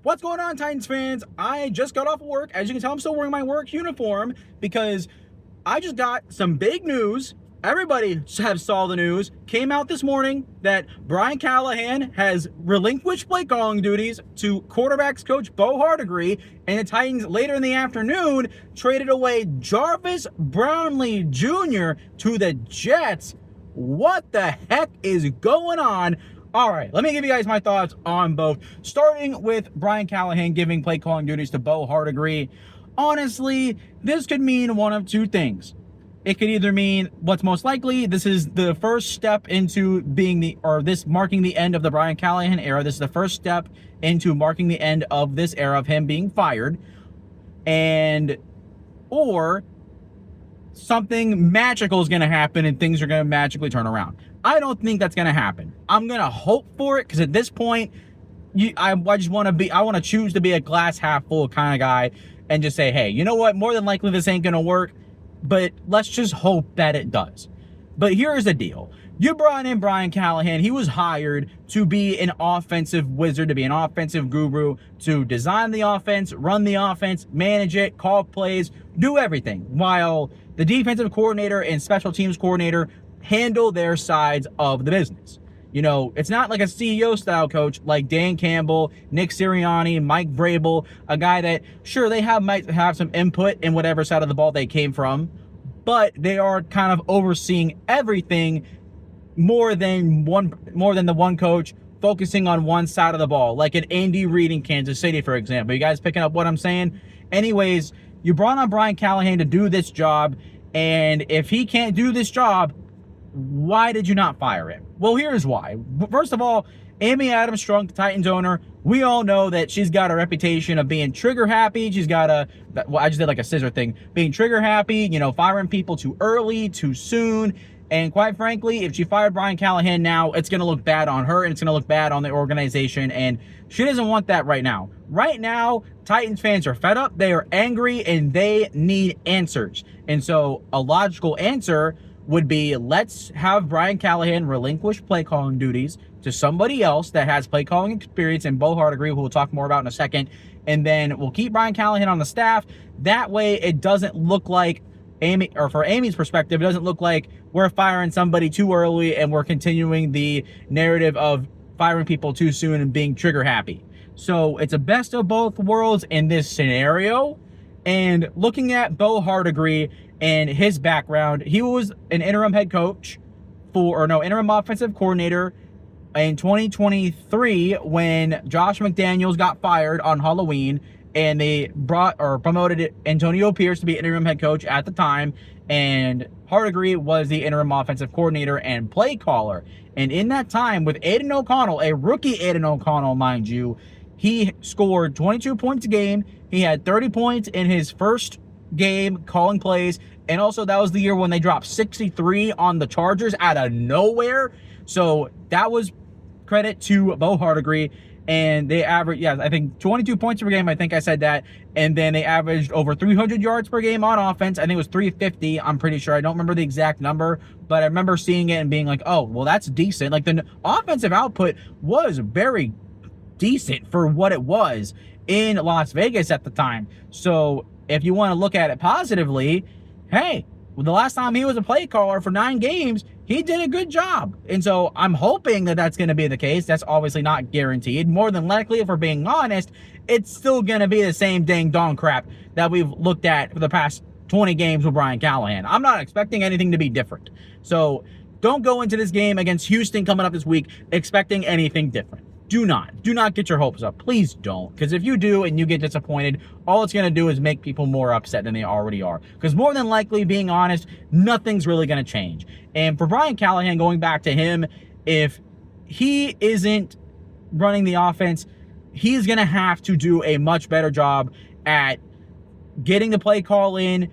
What's going on, Titans fans? I just got off of work. As you can tell, I'm still wearing my work uniform because I just got some big news. Everybody have saw the news. Came out this morning that Brian Callahan has relinquished play calling duties to quarterbacks coach Bo Hardigree, and the Titans later in the afternoon traded away Jarvis Brownlee Jr. to the Jets. What the heck is going on? All right, let me give you guys my thoughts on both. Starting with Brian Callahan giving play calling duties to Bo Hardigree. Honestly, this could mean one of two things. It could either mean what's most likely, this is the first step into this marking the end of the Brian Callahan era. This is the first step into marking the end of this era of him being fired. Or something magical is going to happen and things are going to magically turn around. I don't think that's going to happen. I'm going to hope for it because at this point, I want to choose to be a glass half full kind of guy and just say, hey, you know what? More than likely this ain't going to work, but let's just hope that it does. But here's the deal. You brought in Brian Callahan. He was hired to be an offensive wizard, to be an offensive guru, to design the offense, run the offense, manage it, call plays, do everything, while the defensive coordinator and special teams coordinator handle their sides of the business. You know, it's not like a CEO style coach like Dan Campbell, Nick Sirianni, Mike Vrabel, a guy that, sure, might have some input in whatever side of the ball they came from, but they are kind of overseeing everything more than the one coach focusing on one side of the ball, like an Andy Reid in Kansas City, for example. You guys picking up what I'm saying? Anyways, you brought on Brian Callahan to do this job, and if he can't do this job, why did you not fire him? Well, here's why. First of all, Amy Adams Strunk, the Titans owner, we all know that she's got a reputation of being trigger happy. She's got I just did like a scissor thing, being trigger happy, firing people too early, too soon. And quite frankly, if she fired Brian Callahan now, it's going to look bad on her and it's going to look bad on the organization. And she doesn't want that right now. Right now, Titans fans are fed up. They are angry and they need answers. And so a logical answer would be, let's have Brian Callahan relinquish play calling duties to somebody else that has play calling experience, and Bo Hardigree, who we'll talk more about in a second. And then we'll keep Brian Callahan on the staff. That way it doesn't look like for Amy's perspective, it doesn't look like we're firing somebody too early and we're continuing the narrative of firing people too soon and being trigger happy. So it's a best of both worlds in this scenario. And looking at Bo Hardigree and his background, he was an interim head coach interim offensive coordinator in 2023 when Josh McDaniels got fired on Halloween, and they promoted Antonio Pierce to be interim head coach at the time, and Hardigree was the interim offensive coordinator and play caller. And in that time with Aiden O'Connell, a rookie Aiden O'Connell, mind you, he scored 22 points a game. He had 30 points in his first game calling plays, and also that was the year when they dropped 63 on the Chargers out of nowhere. So that was credit to Bo Hardigree. And they averaged, I think 22 points per game. I think I said that. And then they averaged over 300 yards per game on offense. I think it was 350. I'm pretty sure. I don't remember the exact number, but I remember seeing it and being like, oh, well, that's decent. Like, the offensive output was very decent for what it was in Las Vegas at the time. So if you want to look at it positively, hey, the last time he was a play caller for 9 games, he did a good job. And so I'm hoping that that's going to be the case. That's obviously not guaranteed. More than likely, if we're being honest, it's still going to be the same dang dong crap that we've looked at for the past 20 games with Brian Callahan. I'm not expecting anything to be different. So don't go into this game against Houston coming up this week expecting anything different. Do not get your hopes up. Please don't. Because if you do and you get disappointed, all it's going to do is make people more upset than they already are. Because more than likely, being honest, nothing's really going to change. And for Brian Callahan, going back to him, if he isn't running the offense, he's going to have to do a much better job at getting the play call in,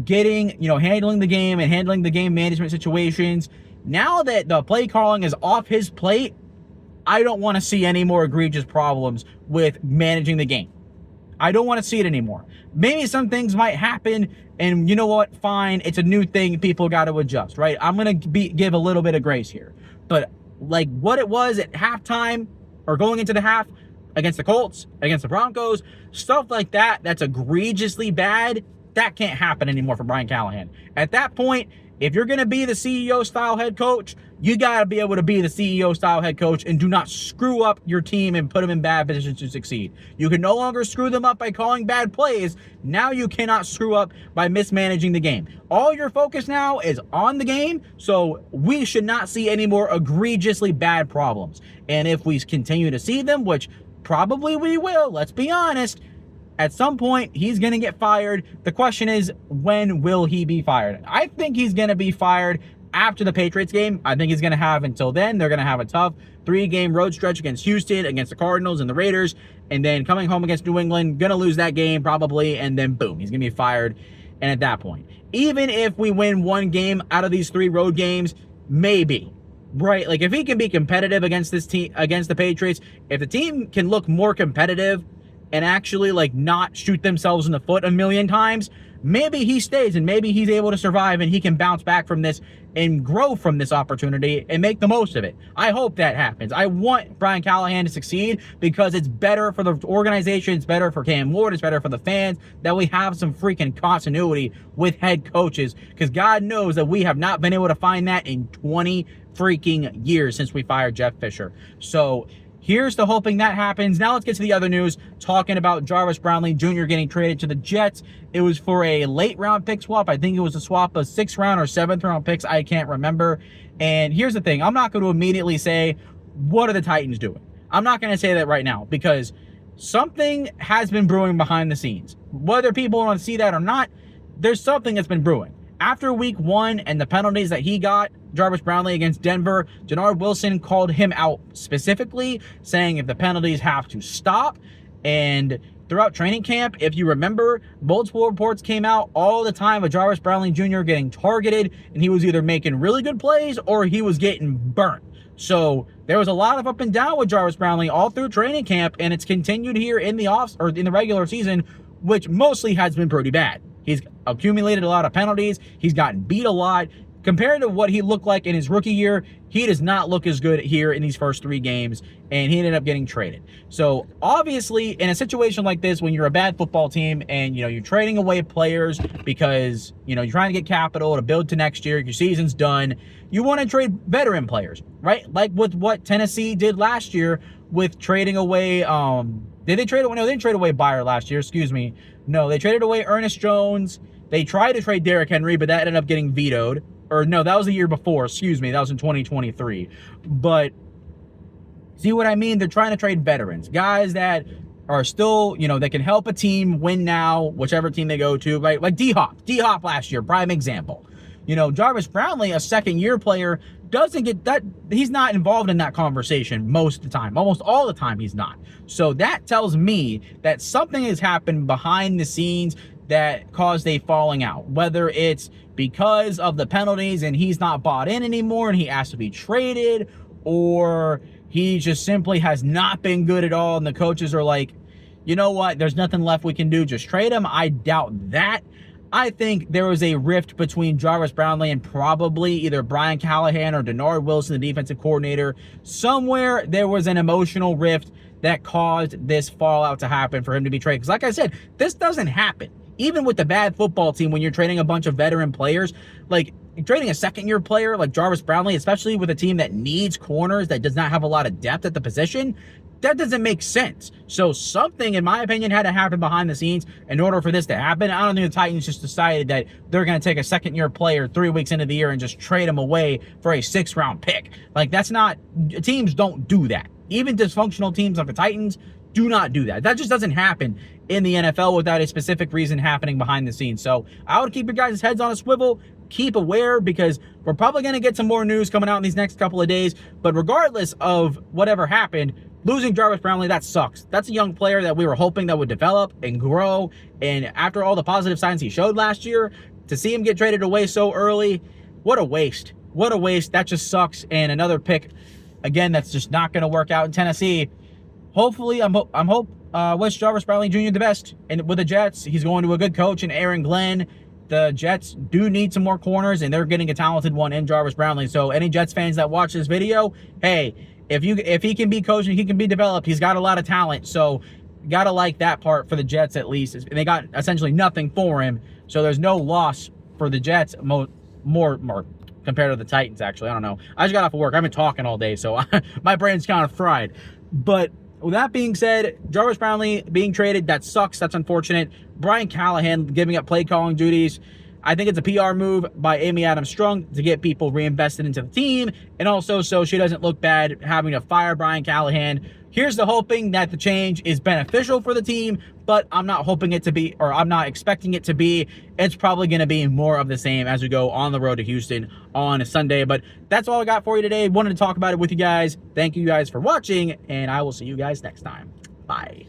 handling the game and handling the game management situations. Now that the play calling is off his plate, I don't want to see any more egregious problems with managing the game. I don't want to see it anymore. Maybe some things might happen, and you know what? Fine. It's a new thing. People got to adjust, right? I'm going to give a little bit of grace here. But like what it was at halftime or going into the half against the Colts, against the Broncos, stuff like that that's egregiously bad, that can't happen anymore for Brian Callahan. At that point, if you're going to be the CEO-style head coach, you got to be able to be the CEO-style head coach and do not screw up your team and put them in bad positions to succeed. You can no longer screw them up by calling bad plays. Now you cannot screw up by mismanaging the game. All your focus now is on the game, so we should not see any more egregiously bad problems. And if we continue to see them, which probably we will, let's be honest, at some point, he's going to get fired. The question is, when will he be fired? I think he's going to be fired after the Patriots game. I think he's going to have until then. They're going to have a tough 3-game road stretch against Houston, against the Cardinals and the Raiders, and then coming home against New England, going to lose that game probably, and then boom, he's going to be fired. And at that point, even if we win 1 game out of these 3 road games, maybe, right? Like if he can be competitive against this team, against the Patriots, if the team can look more competitive and actually like not shoot themselves in the foot a million times, maybe he stays and maybe he's able to survive and he can bounce back from this and grow from this opportunity and make the most of it. I hope that happens. I want Brian Callahan to succeed because it's better for the organization, it's better for Cam Ward, it's better for the fans that we have some freaking continuity with head coaches, because God knows that we have not been able to find that in 20 freaking years since we fired Jeff Fisher. So here's to hoping that happens. Now let's get to the other news, talking about Jarvis Brownlee Jr. getting traded to the Jets. It was for a late round pick swap. I think it was a swap of 6th round or 7th round picks. I can't remember. And here's the thing. I'm not going to immediately say, what are the Titans doing? I'm not going to say that right now because something has been brewing behind the scenes. Whether people want to see that or not, there's something that's been brewing. After week 1 and the penalties that he got, Jarvis Brownlee against Denver, Denard Wilson called him out specifically, saying if the penalties have to stop. And throughout training camp, if you remember, multiple reports came out all the time of Jarvis Brownlee Jr. getting targeted, and he was either making really good plays or he was getting burnt. So there was a lot of up and down with Jarvis Brownlee all through training camp, and it's continued here in the regular season, which mostly has been pretty bad. He's accumulated a lot of penalties. He's gotten beat a lot. Compared to what he looked like in his rookie year, he does not look as good here in these first 3 games, and he ended up getting traded. So obviously, in a situation like this, when you're a bad football team and you're trading away players because you're trying to get capital to build to next year, your season's done, you want to trade veteran players, right? Like with what Tennessee did last year with trading away. Did they trade away? No, they didn't trade away Byer last year. Excuse me. No, they traded away Ernest Jones. They tried to trade Derrick Henry, but that ended up getting vetoed. Or no, that was the year before. Excuse me. That was in 2023. But see what I mean? They're trying to trade veterans. Guys that are still, that can help a team win now, whichever team they go to. Right? Like D-Hop. D-Hop last year, prime example. Jarvis Brownlee, a second-year player, doesn't get that. He's not involved in that conversation most of the time. Almost all the time, he's not. So that tells me that something has happened behind the scenes that caused a falling out, whether it's because of the penalties and he's not bought in anymore and he asked to be traded, or he just simply has not been good at all and the coaches are like, you know what, there's nothing left we can do, just trade him. I doubt that. I think there was a rift between Jarvis Brownlee and probably either Brian Callahan or Denard Wilson, the defensive coordinator. Somewhere there was an emotional rift that caused this fallout to happen for him to be traded. Because like I said, this doesn't happen. Even with the bad football team, when you're trading a bunch of veteran players, like trading a second-year player like Jarvis Brownlee, especially with a team that needs corners, that does not have a lot of depth at the position, that doesn't make sense. So something, in my opinion, had to happen behind the scenes in order for this to happen. I don't think the Titans just decided that they're going to take a second-year player 3 weeks into the year and just trade him away for a 6th-round pick. Like, that's not... Teams don't do that. Even dysfunctional teams like the Titans do not do that. That just doesn't happen in the NFL without a specific reason happening behind the scenes. So I would keep your guys' heads on a swivel. Keep aware, because we're probably going to get some more news coming out in these next couple of days. But regardless of whatever happened, losing Jarvis Brownlee, that sucks. That's a young player that we were hoping that would develop and grow. And after all the positive signs he showed last year, to see him get traded away so early, what a waste. What a waste. That just sucks. And another pick, again, that's just not going to work out in Tennessee. Hopefully, wish Jarvis Brownlee Jr. the best. And with the Jets, he's going to a good coach in Aaron Glenn. The Jets do need some more corners, and they're getting a talented one in Jarvis Brownlee. So any Jets fans that watch this video, hey, if he can be coached and he can be developed, he's got a lot of talent. So gotta like that part for the Jets at least. And they got essentially nothing for him, so there's no loss for the Jets. More compared to the Titans, actually. I don't know. I just got off of work. I've been talking all day, so my brain's kind of fried. But with that being said, Jarvis Brownlee being traded, that sucks. That's unfortunate. Brian Callahan giving up play calling duties. I think it's a PR move by Amy Adams Strunk to get people reinvested into the team, and also so she doesn't look bad having to fire Brian Callahan. Here's the hoping that the change is beneficial for the team, but I'm not hoping it to be, or I'm not expecting it to be. It's probably going to be more of the same as we go on the road to Houston on a Sunday. But that's all I got for you today. Wanted to talk about it with you guys. Thank you guys for watching, and I will see you guys next time. Bye.